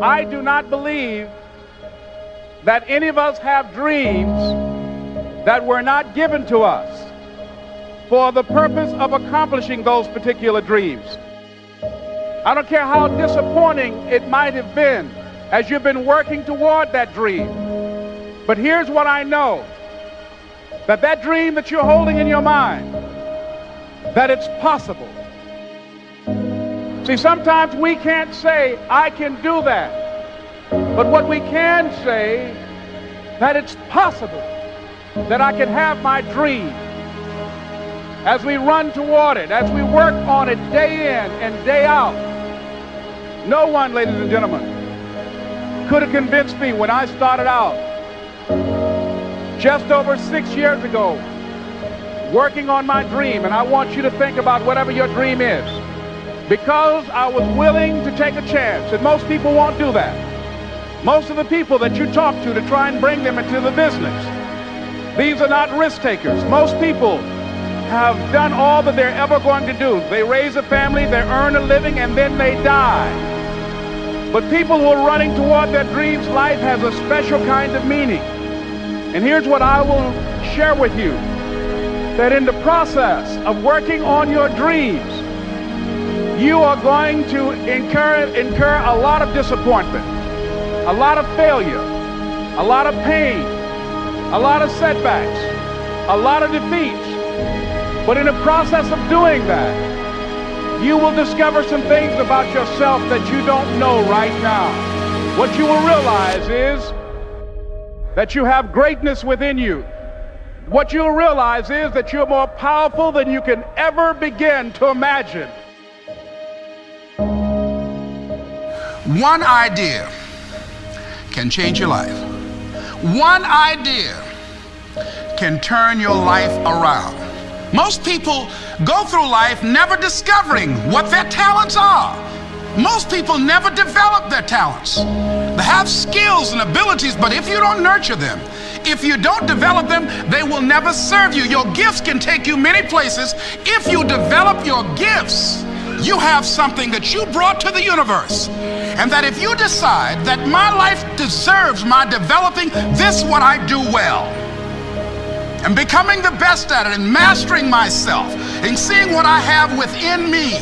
I do not believe that any of us have dreams that were not given to us for the purpose of accomplishing those particular dreams. I don't care how disappointing it might have been as you've been working toward that dream. But here's what I know, that dream that you're holding in your mind, that it's possible. See, sometimes we can't say, I can do that. But what we can say, that it's possible that I can have my dream. As we run toward it, as we work on it day in and day out. No one, ladies and gentlemen, could have convinced me when I started out just over 6 years ago, working on my dream. And I want you to think about whatever your dream is, because I was willing to take a chance. And most people won't do that. Most of the people that you talk to try and bring them into the business, these are not risk takers. Most people have done all that they're ever going to do. They raise a family, they earn a living, and then they die. But people who are running toward their dreams, life has a special kind of meaning. And here's what I will share with you, that in the process of working on your dreams, you are going to incur a lot of disappointment, a lot of failure, a lot of pain, a lot of setbacks, a lot of defeats. But in the process of doing that, you will discover some things about yourself that you don't know right now. What you will realize is that you have greatness within you. What you'll realize is that you're more powerful than you can ever begin to imagine. One idea can change your life. One idea can turn your life around. Most people go through life never discovering what their talents are. Most people never develop their talents. They have skills and abilities, but if you don't nurture them, if you don't develop them, they will never serve you. Your gifts can take you many places. If you develop your gifts, you have something that you brought to the universe. And that if you decide that my life deserves my developing this, what I do well, and becoming the best at it, and mastering myself, and seeing what I have within me,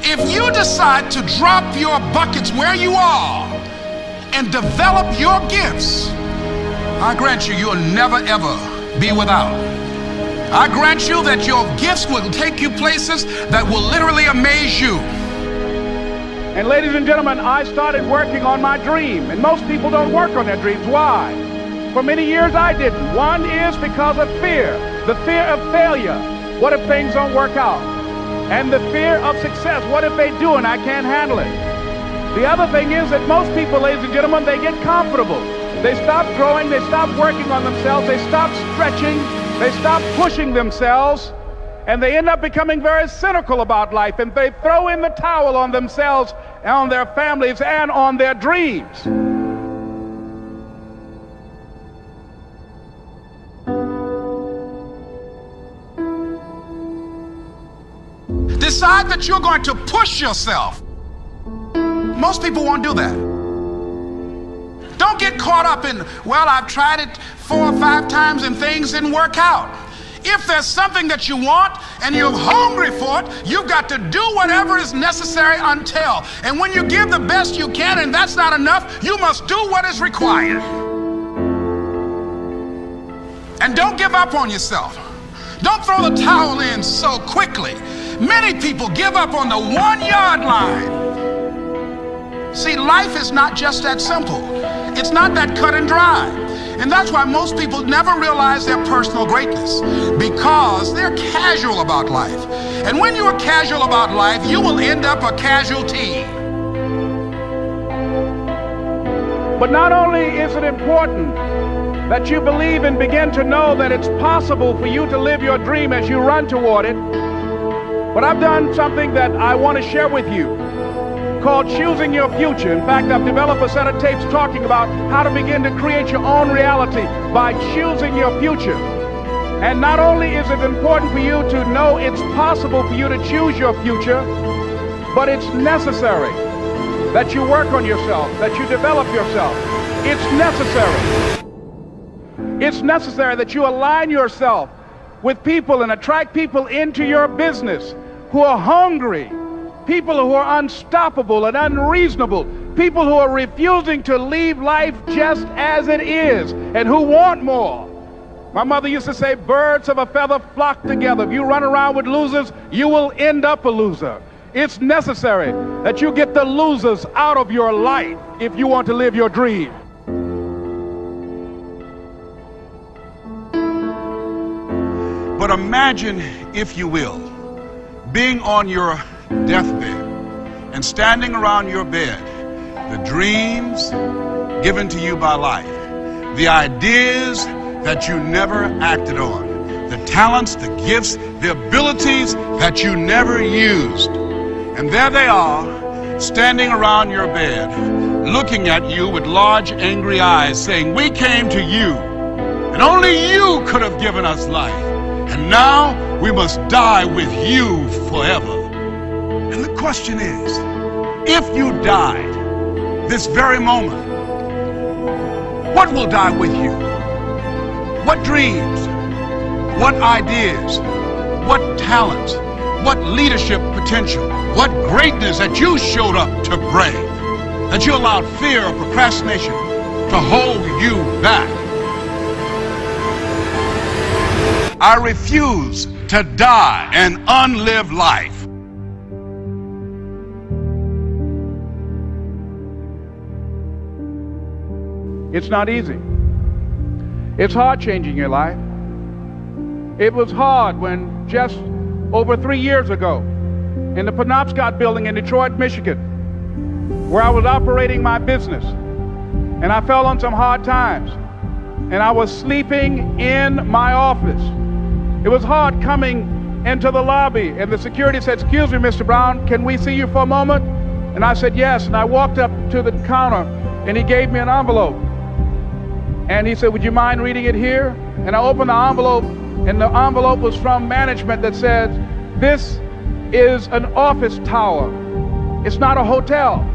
if you decide to drop your buckets where you are and develop your gifts, I grant you, you'll never ever be without. I grant you that your gifts will take you places that will literally amaze you. And ladies and gentlemen, I started working on my dream, and most people don't work on their dreams. Why? For many years I didn't. One is because of fear, the fear of failure. What if things don't work out? And the fear of success. What if they do and I can't handle it? The other thing is that most people, ladies and gentlemen, they get comfortable. They stop growing, they stop working on themselves, they stop stretching, they stop pushing themselves, and they end up becoming very cynical about life, and they throw in the towel on themselves, and on their families, and on their dreams. Decide that you're going to push yourself. Most people won't do that. Don't get caught up in, well, I've tried it 4 or 5 times and things didn't work out. If there's something that you want and you're hungry for it, you've got to do whatever is necessary until. And when you give the best you can and that's not enough, you must do what is required. And don't give up on yourself. Don't throw the towel in so quickly. Many people give up on the 1-yard line. See, life is not just that simple. It's not that cut and dry. And that's why most people never realize their personal greatness, because they're casual about life. And when you are casual about life, you will end up a casualty. But not only is it important that you believe and begin to know that it's possible for you to live your dream as you run toward it, but I've done something that I want to share with you called Choosing Your Future. In fact, I've developed a set of tapes talking about how to begin to create your own reality by choosing your future. And not only is it important for you to know it's possible for you to choose your future, but it's necessary. that you work on yourself, that you develop yourself. It's necessary. It's necessary that you align yourself with people and attract people into your business who are hungry, people who are unstoppable and unreasonable, people who are refusing to leave life just as it is and who want more. My mother used to say, birds of a feather flock together. If you run around with losers, you will end up a loser. It's necessary that you get the losers out of your life if you want to live your dream. But imagine, if you will, being on your deathbed and standing around your bed, the dreams given to you by life, the ideas that you never acted on, the talents, the gifts, the abilities that you never used. And there they are, standing around your bed, looking at you with large, angry eyes, saying, we came to you, and only you could have given us life. And now we must die with you forever. And the question is, if you died this very moment, what will die with you? What dreams? What ideas? What talents? What leadership potential? What greatness that you showed up to bring, that you allowed fear or procrastination to hold you back? I refuse to die an unlived life. It's not easy. It's hard changing your life. It was hard when just over 3 years ago in the Penobscot building in Detroit, Michigan, where I was operating my business, and I fell on some hard times, and I was sleeping in my office. It was hard coming into the lobby, and the security said, excuse me, Mr. Brown, can we see you for a moment? And I said, yes. And I walked up to the counter, and he gave me an envelope. And he said, would you mind reading it here? And I opened the envelope, and the envelope was from management that said, this is an office tower. It's not a hotel.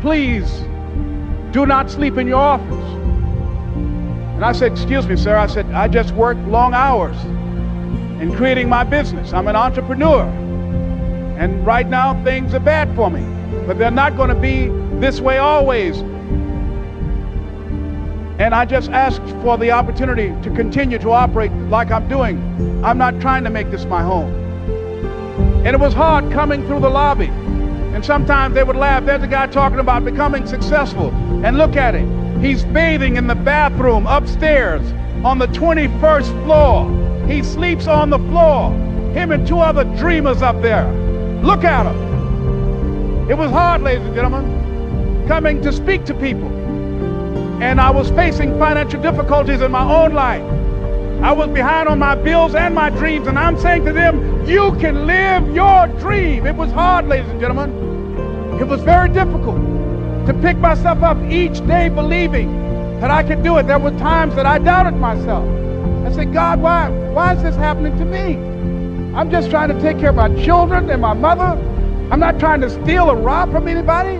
Please do not sleep in your office. And I said, excuse me, sir. I said, I just work long hours in creating my business. I'm an entrepreneur. And right now things are bad for me, but they're not going to be this way always. And I just asked for the opportunity to continue to operate like I'm doing. I'm not trying to make this my home. And it was hard coming through the lobby. And sometimes they would laugh. There's a guy talking about becoming successful. And look at him. He's bathing in the bathroom upstairs on the 21st floor. He sleeps on the floor. Him and 2 other dreamers up there. Look at him. It was hard, ladies and gentlemen, coming to speak to people. And I was facing financial difficulties in my own life. I was behind on my bills and my dreams, and I'm saying to them, you can live your dream. It was hard, ladies and gentlemen. It was very difficult to pick myself up each day believing that I could do it. There were times that I doubted myself. I said, God, why is this happening to me? I'm just trying to take care of my children and my mother. I'm not trying to steal or rob from anybody.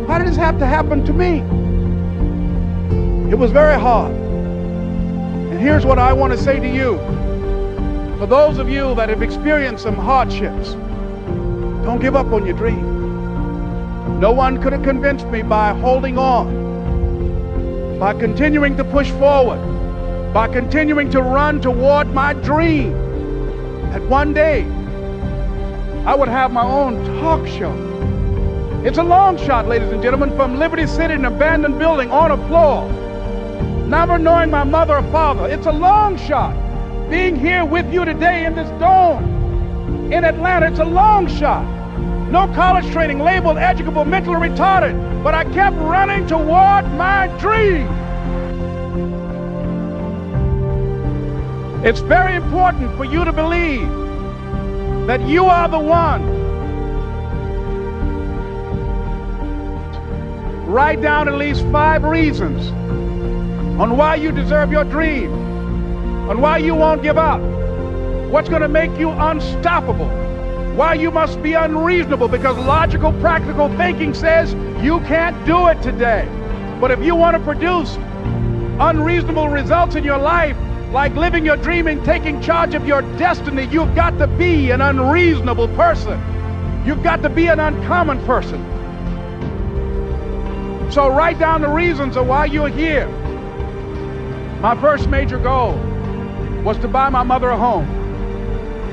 Why did this have to happen to me? It was very hard. And here's what I want to say to you. For those of you that have experienced some hardships, don't give up on your dream. No one could have convinced me by holding on, by continuing to push forward, by continuing to run toward my dream, that one day I would have my own talk show. It's a long shot, ladies and gentlemen, from Liberty City, an abandoned building on a floor, never knowing my mother or father. It's a long shot. Being here with you today in this dome in Atlanta, it's a long shot. No college training, labeled educable, mentally retarded, but I kept running toward my dream. It's very important for you to believe that you are the one. Write down at least 5 reasons on why you deserve your dream, on why you won't give up, what's going to make you unstoppable, why you must be unreasonable, because logical, practical thinking says you can't do it today. But if you want to produce unreasonable results in your life, like living your dream and taking charge of your destiny, you've got to be an unreasonable person. You've got to be an uncommon person. So write down the reasons of why you're here. My first major goal was to buy my mother a home.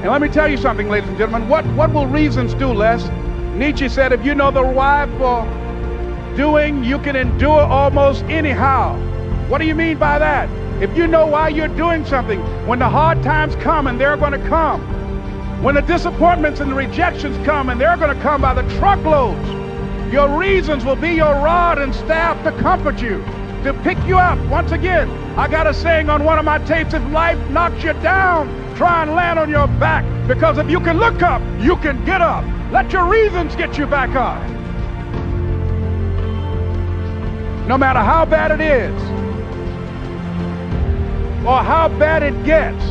And let me tell you something, ladies and gentlemen, what will reasons do, Les? Nietzsche said, if you know the why for doing, you can endure almost anyhow. What do you mean by that? If you know why you're doing something, when the hard times come, and they're going to come, when the disappointments and the rejections come, and they're going to come by the truckloads, your reasons will be your rod and staff to comfort you, to pick you up. Once again, I got a saying on one of my tapes, if life knocks you down, try and land on your back, because if you can look up, you can get up. Let your reasons get you back up. No matter how bad it is, or how bad it gets,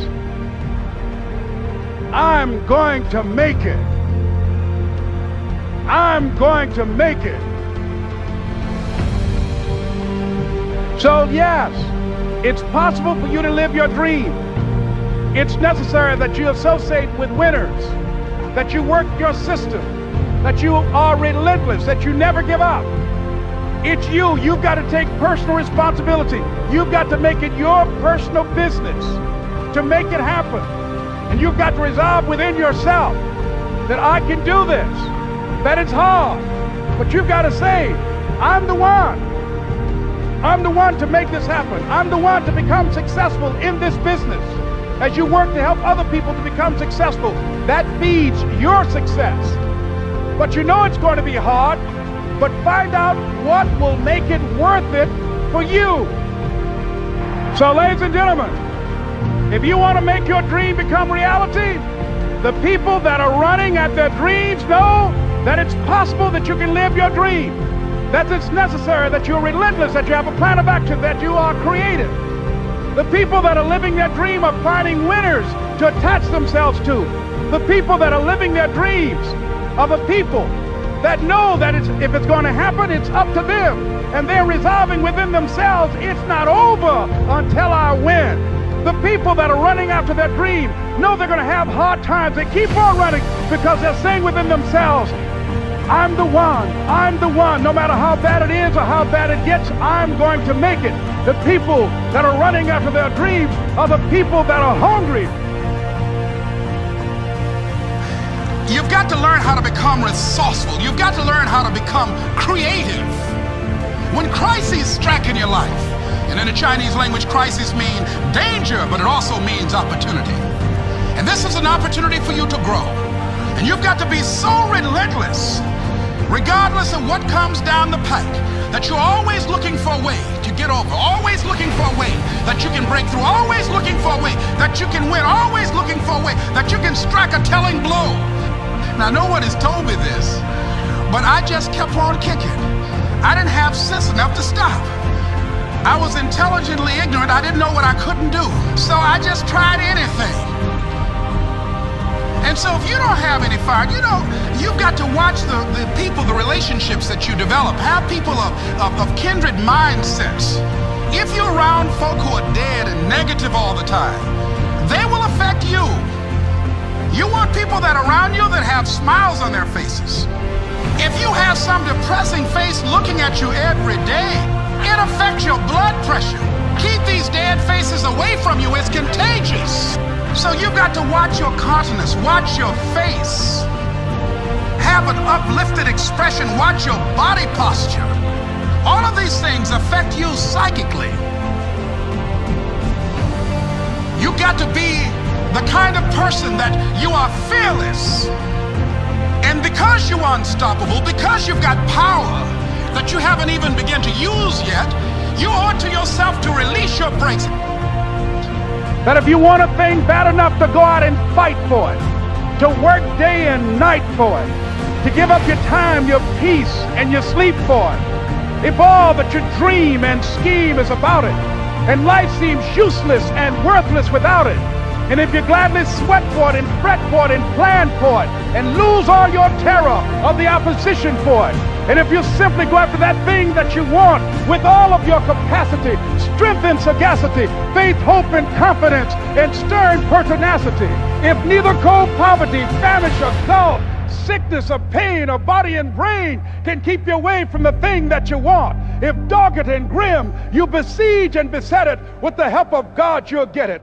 I'm going to make it. I'm going to make it. So yes, it's possible for you to live your dream. It's necessary that you associate with winners, that you work your system, that you are relentless, that you never give up. It's you. You've got to take personal responsibility. You've got to make it your personal business to make it happen. And you've got to resolve within yourself that I can do this, that it's hard, but you've got to say, I'm the one. I'm the one to make this happen. I'm the one to become successful in this business. As you work to help other people to become successful, that feeds your success. But you know it's going to be hard, but find out what will make it worth it for you. So, ladies and gentlemen, if you want to make your dream become reality, the people that are running at their dreams know that it's possible that you can live your dream, that it's necessary, that you're relentless, that you have a plan of action, that you are creative. The people that are living their dream are finding winners to attach themselves to. The people that are living their dreams are the people that know that if it's going to happen, it's up to them. And they're resolving within themselves, it's not over until I win. The people that are running after their dream know they're going to have hard times. They keep on running because they're saying within themselves, I'm the one. I'm the one. No matter how bad it is or how bad it gets, I'm going to make it. The people that are running after their dreams are the people that are hungry. You've got to learn how to become resourceful. You've got to learn how to become creative. When crises strike in your life, and in the Chinese language, crises mean danger, but it also means opportunity. And this is an opportunity for you to grow. And you've got to be so relentless, regardless of what comes down the pike, that you're always looking for a way to get over, always looking for a way that you can break through, always looking for a way that you can win, always looking for a way that you can strike a telling blow. Now, nobody's told me this, but I just kept on kicking. I didn't have sense enough to stop. I was intelligently ignorant. I didn't know what I couldn't do. So I just tried anything. And so if you don't have any fire, you've got to watch the people, the relationships that you develop. Have people of kindred mindsets. If you're around folk who are dead and negative all the time, they will affect you. You want people that are around you that have smiles on their faces. If you have some depressing face looking at you every day, it affects your blood pressure. Keep these dead faces away from you. It's contagious. So you've got to watch your countenance, watch your face. Have an uplifted expression, watch your body posture. All of these things affect you psychically. You've got to be the kind of person that you are fearless. And because you are unstoppable, because you've got power that you haven't even begun to use yet, you owe it to yourself to release your brakes. That if you want a thing bad enough to go out and fight for it, to work day and night for it, to give up your time, your peace, and your sleep for it, if all that you dream and scheme is about it, and life seems useless and worthless without it, And if you gladly sweat for it and fret for it and plan for it and lose all your terror of the opposition for it, and if you simply go after that thing that you want with all of your capacity, strength and sagacity, faith, hope and confidence, and stern pertinacity, if neither cold poverty, famish or gulf, sickness or pain or body and brain can keep you away from the thing that you want, if dogged and grim you besiege and beset it, with the help of God you'll get it.